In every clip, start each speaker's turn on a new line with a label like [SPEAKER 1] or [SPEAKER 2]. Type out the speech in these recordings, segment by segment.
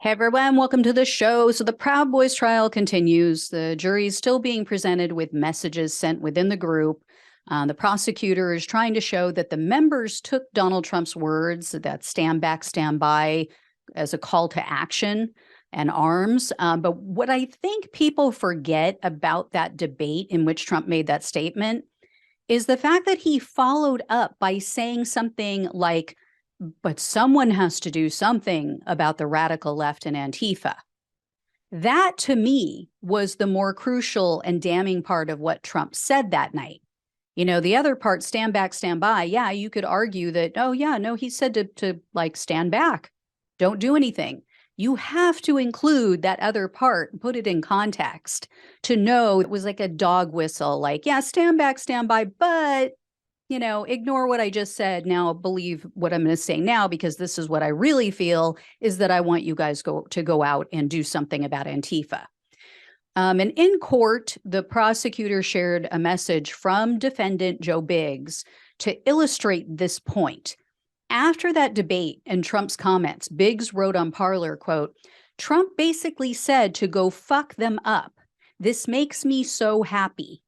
[SPEAKER 1] Hey everyone, welcome to the show. So the Proud Boys trial continues. The jury is still being presented with messages sent within the group. The prosecutor is trying to show that the members took Donald Trump's words, that stand back, stand by, as a call to action and arms. But what I think people forget about that debate in which Trump made that statement is the fact that he followed up by saying something like, but someone has to do something about the radical left and Antifa. That, to me, was the more crucial and damning part of what Trump said that night. You know, the other part, stand back, stand by. Yeah, you could argue that, oh, yeah, no, he said to like stand back. Don't do anything. You have to include that other part and put it in context to know it was like a dog whistle, like, yeah, stand back, stand by, but ignore what I just said. Now believe what I'm going to say now, because this is what I really feel is that I want you guys to go out and do something about Antifa. And in court, the prosecutor shared a message from defendant Joe Biggs to illustrate this point. After that debate and Trump's comments, Biggs wrote on Parler, quote, "Trump basically said to go fuck them up. This makes me so happy."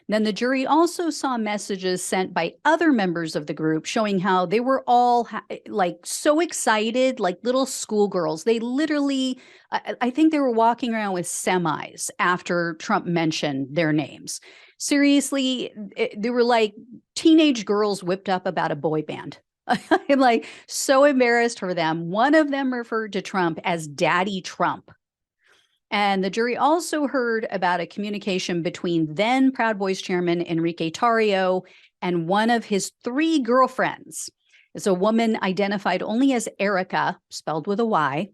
[SPEAKER 1] Then the jury also saw messages sent by other members of the group showing how they were all like so excited, like little schoolgirls. They literally, I think they were walking around with semis after Trump mentioned their names. Seriously, they were like teenage girls whipped up about a boy band. I'm like so embarrassed for them. One of them referred to Trump as Daddy Trump. And the jury also heard about a communication between then Proud Boys chairman Enrique Tarrio and one of his three girlfriends. It's a woman identified only as Erica, spelled with a Y.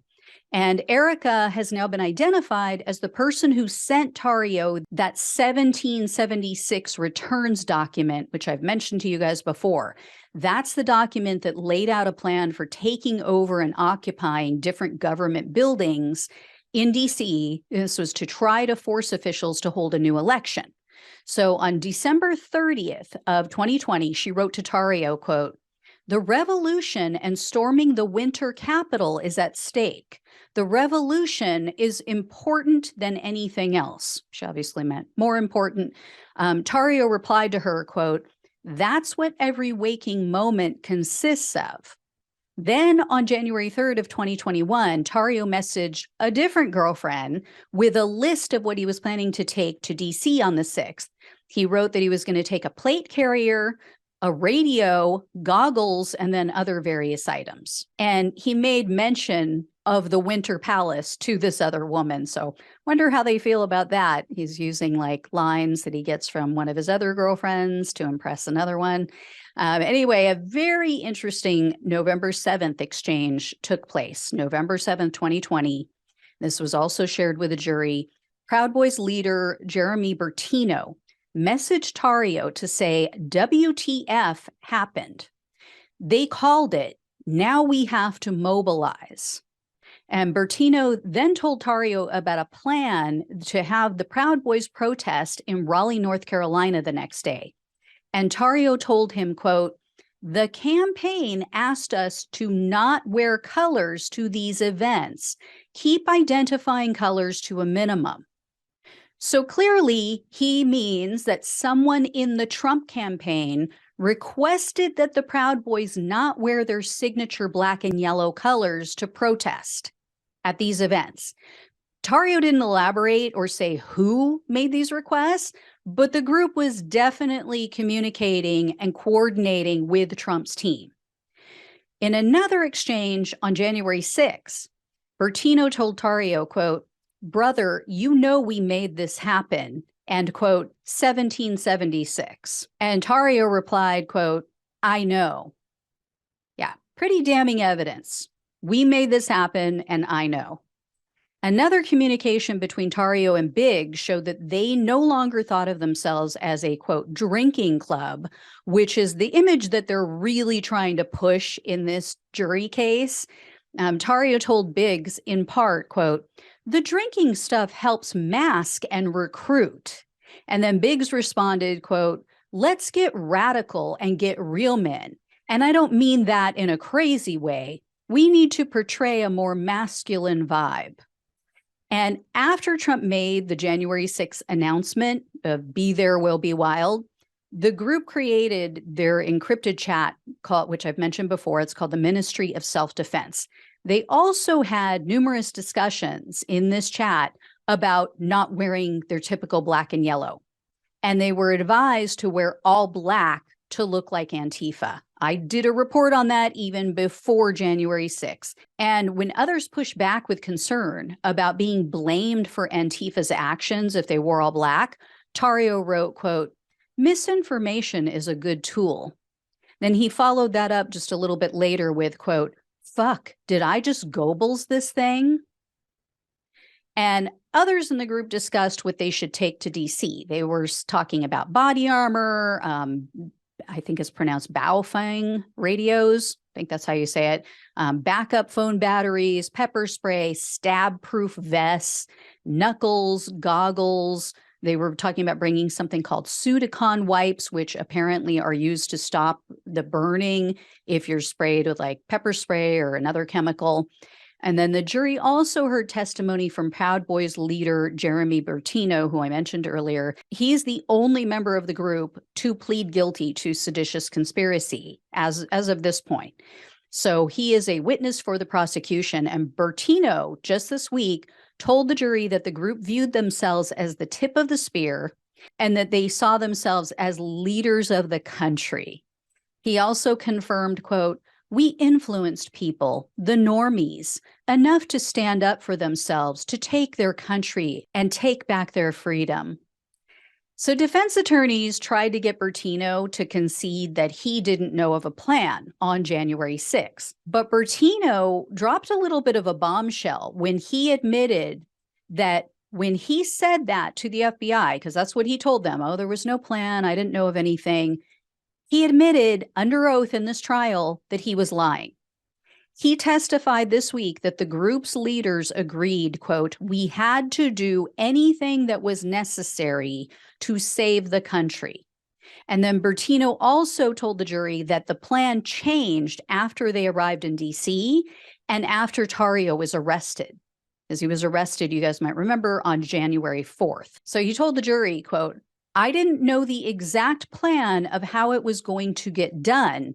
[SPEAKER 1] And Erica has now been identified as the person who sent Tarrio that 1776 returns document, which I've mentioned to you guys before. That's the document that laid out a plan for taking over and occupying different government buildings in DC. This was to try to force officials to hold a new election. So on December 30th of 2020, she wrote to Tarrio, quote, "The revolution and storming the winter Capitol is at stake. The revolution is important than anything else." She obviously meant more important. Tarrio replied to her, quote, "That's what every waking moment consists of." Then on January 3rd of 2021, Tarrio messaged a different girlfriend with a list of what he was planning to take to DC on the 6th. He wrote that he was going to take a plate carrier, a radio, goggles, and then other various items. And he made mention of the Winter Palace to this other woman. So wonder how they feel about that. He's using like lines that he gets from one of his other girlfriends to impress another one. Anyway, a very interesting November 7th exchange took place, November 7th, 2020. This was also shared with a jury. Proud Boys leader Jeremy Bertino messaged Tarrio to say, WTF happened. They called it, now we have to mobilize. And Bertino then told Tarrio about a plan to have the Proud Boys protest in Raleigh, North Carolina the next day. And Tarrio told him, quote, "The campaign asked us to not wear colors to these events. Keep identifying colors to a minimum." So clearly, he means that someone in the Trump campaign requested that the Proud Boys not wear their signature black and yellow colors to protest at these events. Tarrio didn't elaborate or say who made these requests, but the group was definitely communicating and coordinating with Trump's team. In another exchange on January 6th, Bertino told Tarrio, quote, "Brother, you know we made this happen," and quote, 1776. And Tarrio replied, quote, "I know." Yeah, pretty damning evidence. We made this happen, and I know. Another communication between Tarrio and Biggs showed that they no longer thought of themselves as a, quote, drinking club, which is the image that they're really trying to push in this jury case. Tarrio told Biggs in part, quote, "The drinking stuff helps mask and recruit." And then Biggs responded, quote, "Let's get radical and get real men. And I don't mean that in a crazy way. we need to portray a more masculine vibe. And after Trump made the January 6th announcement of Be There Will Be Wild, the group created their encrypted chat, which I've mentioned before. It's called the Ministry of Self-Defense. They also had numerous discussions in this chat about not wearing their typical black and yellow. And they were advised to wear all black to look like Antifa. I did a report on that even before January 6th. And when others pushed back with concern about being blamed for Antifa's actions if they wore all black, Tarrio wrote, quote, "Misinformation is a good tool." Then he followed that up just a little bit later with, quote, "Fuck, did I just Goebbels this thing?" And others in the group discussed what they should take to DC. They were talking about body armor, I think it's pronounced Baofeng radios. I think that's how you say it. Backup phone batteries, pepper spray, stab-proof vests, knuckles, goggles. They were talking about bringing something called Sudicon wipes, which apparently are used to stop the burning if you're sprayed with like pepper spray or another chemical. And then the jury also heard testimony from Proud Boys leader Jeremy Bertino, who I mentioned earlier. He's the only member of the group to plead guilty to seditious conspiracy as of this point. So he is a witness for the prosecution. And Bertino, just this week, told the jury that the group viewed themselves as the tip of the spear and that they saw themselves as leaders of the country. He also confirmed, quote, "We influenced people, the normies, enough to stand up for themselves, to take their country and take back their freedom." So defense attorneys tried to get Bertino to concede that he didn't know of a plan on January 6th. But Bertino dropped a little bit of a bombshell when he admitted that when he said that to the FBI, because that's what he told them, "Oh, there was no plan, I didn't know of anything," he admitted under oath in this trial that he was lying. He testified this week that the group's leaders agreed, quote, "We had to do anything that was necessary to save the country." And then Bertino also told the jury that the plan changed after they arrived in DC and after Tarrio was arrested. As he was arrested, you guys might remember, on January 4th. So he told the jury, quote, "I didn't know the exact plan of how it was going to get done.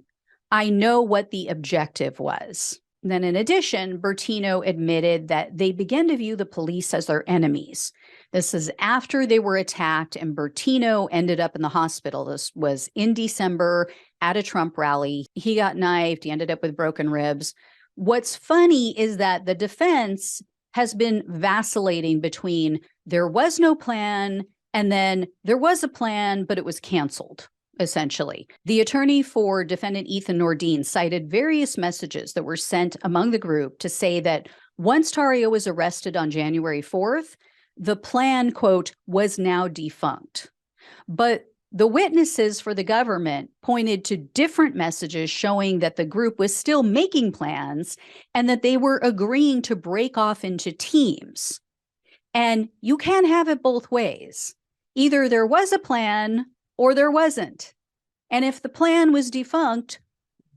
[SPEAKER 1] I know what the objective was." Then in addition, Bertino admitted that they began to view the police as their enemies. This is after they were attacked and Bertino ended up in the hospital. This was in December at a Trump rally. He got knifed. He ended up with broken ribs. What's funny is that the defense has been vacillating between there was no plan and then there was a plan, but it was canceled, essentially. The attorney for defendant Ethan Nordean cited various messages that were sent among the group to say that once Tarrio was arrested on January 4th, the plan, quote, "was now defunct." But the witnesses for the government pointed to different messages showing that the group was still making plans and that they were agreeing to break off into teams. And you can't have it both ways. Either there was a plan or there wasn't. And if the plan was defunct,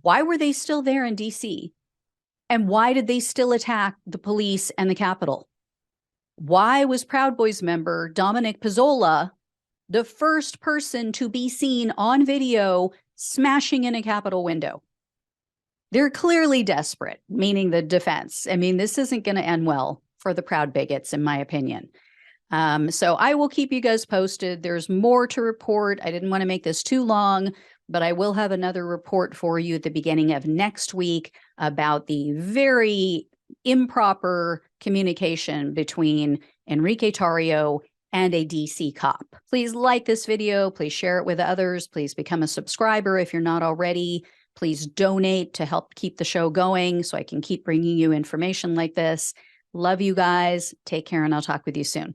[SPEAKER 1] why were they still there in DC? And why did they still attack the police and the Capitol? Why was Proud Boys member Dominic Pezzola the first person to be seen on video smashing in a Capitol window? They're clearly desperate, meaning the defense. I mean, this isn't going to end well for the Proud Bigots, in my opinion. So I will keep you guys posted. There's more to report. I didn't want to make this too long, but I will have another report for you at the beginning of next week about the very improper communication between Enrique Tarrio and a DC cop. Please like this video. Please share it with others. Please become a subscriber if you're not already. Please donate to help keep the show going so I can keep bringing you information like this. Love you guys. Take care, and I'll talk with you soon.